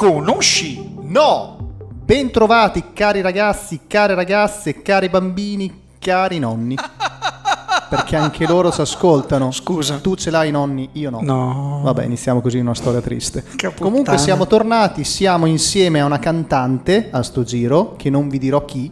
Conosci? No! Bentrovati cari ragazzi, care ragazze, cari bambini, cari nonni. Perché anche loro si ascoltano. Scusa. Tu ce l'hai nonni, io no. No. Vabbè, iniziamo così una storia triste. Che Comunque puttana. siamo tornati, siamo insieme a una cantante a sto giro, che non vi dirò chi,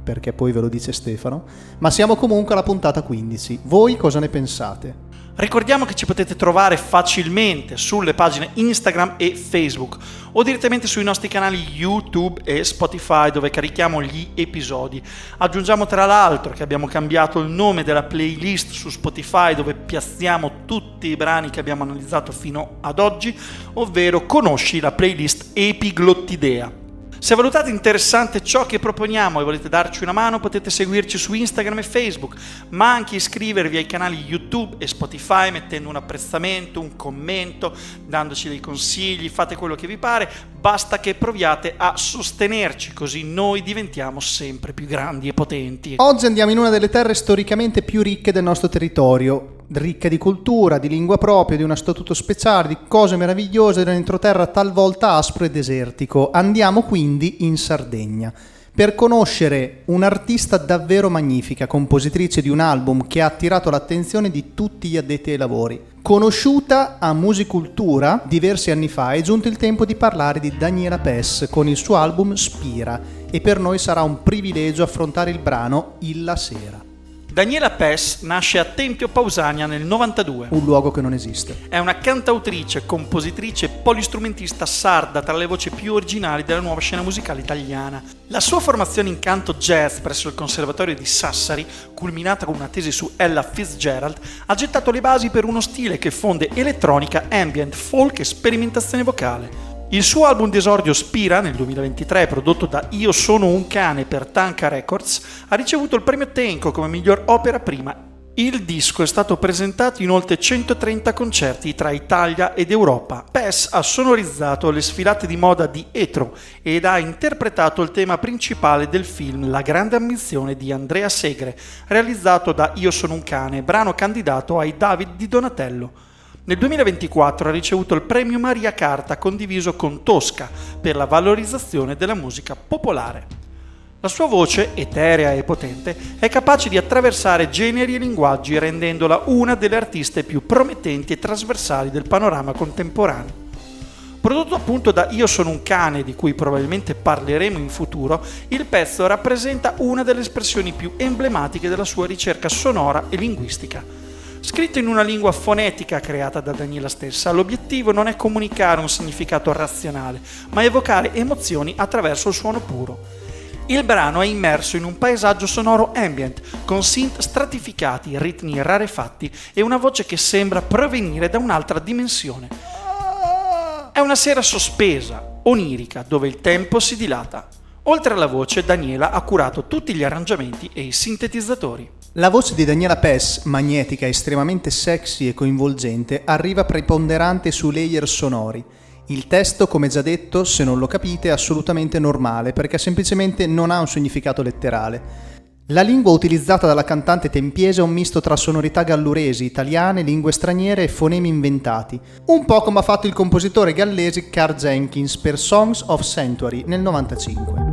perché poi ve lo dice Stefano, ma siamo comunque alla puntata 15. Voi cosa ne pensate? Ricordiamo che ci potete trovare facilmente sulle pagine Instagram e Facebook o direttamente sui nostri canali YouTube e Spotify dove carichiamo gli episodi. Aggiungiamo tra l'altro che abbiamo cambiato il nome della playlist su Spotify dove piazziamo tutti i brani che abbiamo analizzato fino ad oggi, ovvero Conosci la playlist Epiglottidea. Se valutate interessante ciò che proponiamo e volete darci una mano, potete seguirci su Instagram e Facebook, ma anche iscrivervi ai canali YouTube e Spotify mettendo un apprezzamento, un commento, dandoci dei consigli, fate quello che vi pare, basta che proviate a sostenerci, così noi diventiamo sempre più grandi e potenti. Oggi andiamo in una delle terre storicamente più ricche del nostro territorio, ricca di cultura, di lingua propria, di uno statuto speciale, di cose meravigliose dell'entroterra talvolta aspro e desertico. Andiamo quindi in Sardegna per conoscere un'artista davvero magnifica, compositrice di un album che ha attirato l'attenzione di tutti gli addetti ai lavori. Conosciuta a Musicultura diversi anni fa, è giunto il tempo di parlare di Daniela Pes con il suo album Spira, e per noi sarà un privilegio affrontare il brano Illa Sera. Daniela Pes nasce a Tempio Pausania nel 92. Un luogo che non esiste. È una cantautrice, compositrice e polistrumentista sarda tra le voci più originali della nuova scena musicale italiana. La sua formazione in canto jazz presso il Conservatorio di Sassari, culminata con una tesi su Ella Fitzgerald, ha gettato le basi per uno stile che fonde elettronica, ambient, folk e sperimentazione vocale. Il suo album d'esordio Spira, nel 2023, prodotto da Io Sono un Cane per Tanka Records, ha ricevuto il premio Tenco come miglior opera prima. Il disco è stato presentato in oltre 130 concerti tra Italia ed Europa. Pes ha sonorizzato le sfilate di moda di Etro ed ha interpretato il tema principale del film La grande ambizione di Andrea Segre, realizzato da Io Sono un Cane, brano candidato ai David di Donatello. Nel 2024 ha ricevuto il premio Maria Carta condiviso con Tosca per la valorizzazione della musica popolare. La sua voce, eterea e potente, è capace di attraversare generi e linguaggi rendendola una delle artiste più promettenti e trasversali del panorama contemporaneo. Prodotto appunto da Io Sono un Cane, di cui probabilmente parleremo in futuro, il pezzo rappresenta una delle espressioni più emblematiche della sua ricerca sonora e linguistica. Scritto in una lingua fonetica creata da Daniela stessa, l'obiettivo non è comunicare un significato razionale, ma evocare emozioni attraverso il suono puro. Il brano è immerso in un paesaggio sonoro ambient, con synth stratificati, ritmi rarefatti e una voce che sembra provenire da un'altra dimensione. È una sera sospesa, onirica, dove il tempo si dilata. Oltre alla voce, Daniela ha curato tutti gli arrangiamenti e i sintetizzatori. La voce di Daniela Pes, magnetica, estremamente sexy e coinvolgente, arriva preponderante su layer sonori. Il testo, come già detto, se non lo capite, è assolutamente normale, perché semplicemente non ha un significato letterale. La lingua utilizzata dalla cantante tempiese è un misto tra sonorità galluresi, italiane, lingue straniere e fonemi inventati, un po' come ha fatto il compositore gallese Karl Jenkins per Songs of Sanctuary nel 95.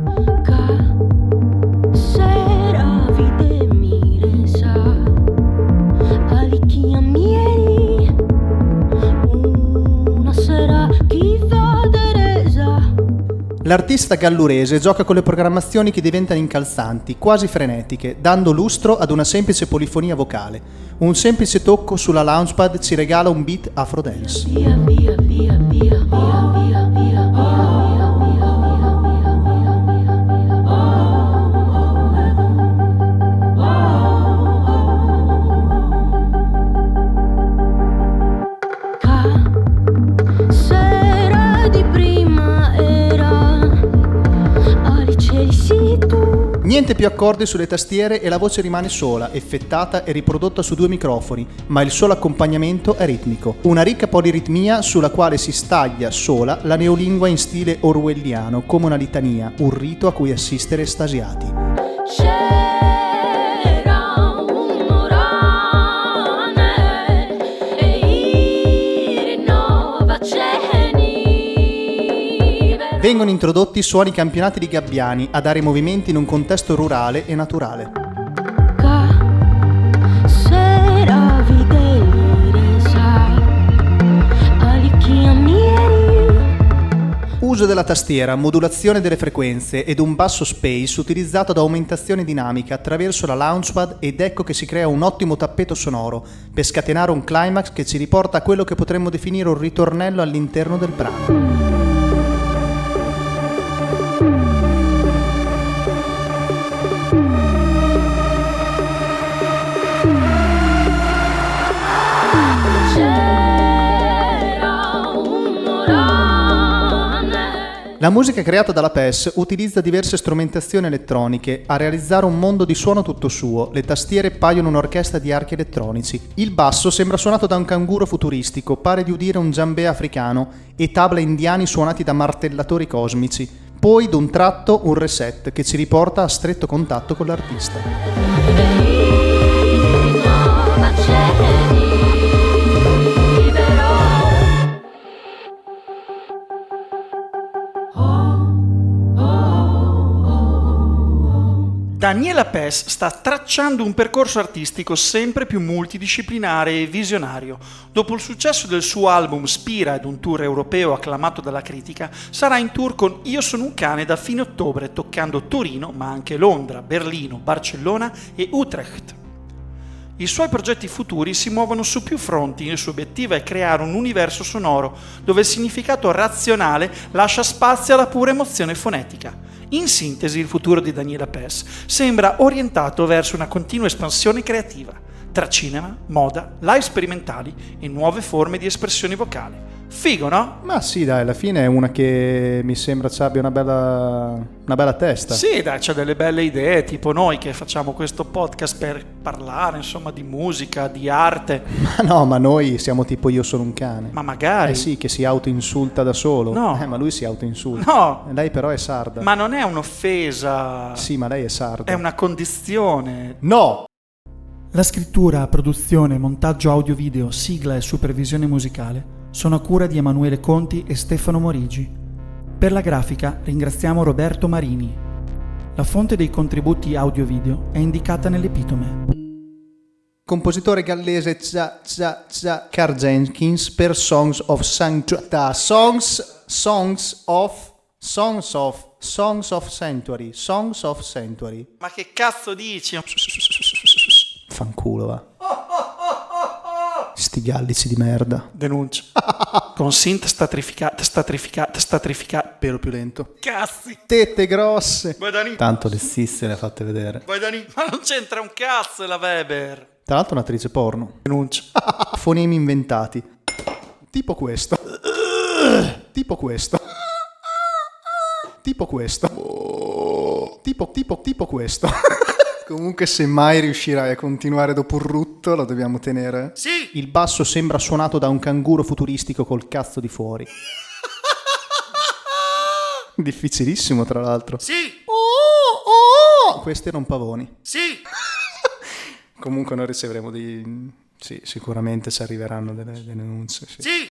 L'artista gallurese gioca con le programmazioni che diventano incalzanti, quasi frenetiche, dando lustro ad una semplice polifonia vocale. Un semplice tocco sulla launchpad ci regala un beat afro-dance. Niente più accordi sulle tastiere e la voce rimane sola, effettata e riprodotta su 2 microfoni, ma il solo accompagnamento è ritmico. Una ricca poliritmia sulla quale si staglia sola la neolingua in stile orwelliano, come una litania, un rito a cui assistere estasiati. Vengono introdotti suoni campionati di gabbiani a dare movimenti in un contesto rurale e naturale. Uso della tastiera, modulazione delle frequenze ed un basso space utilizzato da aumentazione dinamica attraverso la launchpad, ed ecco che si crea un ottimo tappeto sonoro per scatenare un climax che ci riporta a quello che potremmo definire un ritornello all'interno del brano. La musica creata dalla PES utilizza diverse strumentazioni elettroniche a realizzare un mondo di suono tutto suo. Le tastiere paiono un'orchestra di archi elettronici. Il basso sembra suonato da un canguro futuristico, pare di udire un djembé africano e tabla indiani suonati da martellatori cosmici. Poi, d'un tratto, un reset che ci riporta a stretto contatto con l'artista. Daniela Pes sta tracciando un percorso artistico sempre più multidisciplinare e visionario. Dopo il successo del suo album Spira ed un tour europeo acclamato dalla critica, sarà in tour con Io sono un cane da fine ottobre, toccando Torino, ma anche Londra, Berlino, Barcellona e Utrecht. I suoi progetti futuri si muovono su più fronti. Il suo obiettivo è creare un universo sonoro dove il significato razionale lascia spazio alla pura emozione fonetica. In sintesi, il futuro di Daniela Pes sembra orientato verso una continua espansione creativa, tra cinema, moda, live sperimentali e nuove forme di espressione vocale. Figo, no? Ma sì, dai, alla fine è una che mi sembra ci abbia una bella testa. Sì, dai, c'ha delle belle idee, tipo noi che facciamo questo podcast per parlare, insomma, di musica, di arte. Ma no, ma noi siamo tipo Io sono un cane. Ma magari. Eh sì, che si autoinsulta da solo. No. Ma lui si autoinsulta. No. Lei però è sarda. Ma non è un'offesa. Sì, ma lei è sarda. È una condizione. No! La scrittura, produzione, montaggio audio-video, sigla e supervisione musicale sono a cura di Emanuele Conti e Stefano Morigi. Per la grafica ringraziamo Roberto Marini. La fonte dei contributi audio-video è indicata nell'epitome. Compositore gallese Carl Jenkins per Songs of Sanctuary. Songs of Sanctuary. Ma che cazzo dici? Fanculo, va. Sti gallici di merda. Denuncia. Con synth statrificata. Pelo più lento. Cazzi. Tette grosse. Vai Dani. Tanto le stisse le ha fatte vedere. Vai Dani. Ma non c'entra un cazzo la Weber. Tra l'altro un'attrice porno. Denuncia. Fonemi inventati. Tipo questo. Tipo questo. Tipo questo. Tipo questo. Comunque, se mai riuscirai a continuare dopo un rutto, lo dobbiamo tenere. Sì! Il basso sembra suonato da un canguro futuristico col cazzo di fuori. Difficilissimo, tra l'altro. Sì! Questi erano pavoni. Sì! Comunque noi riceveremo dei... Sì, sicuramente ci arriveranno delle denunce. Sì. Sì!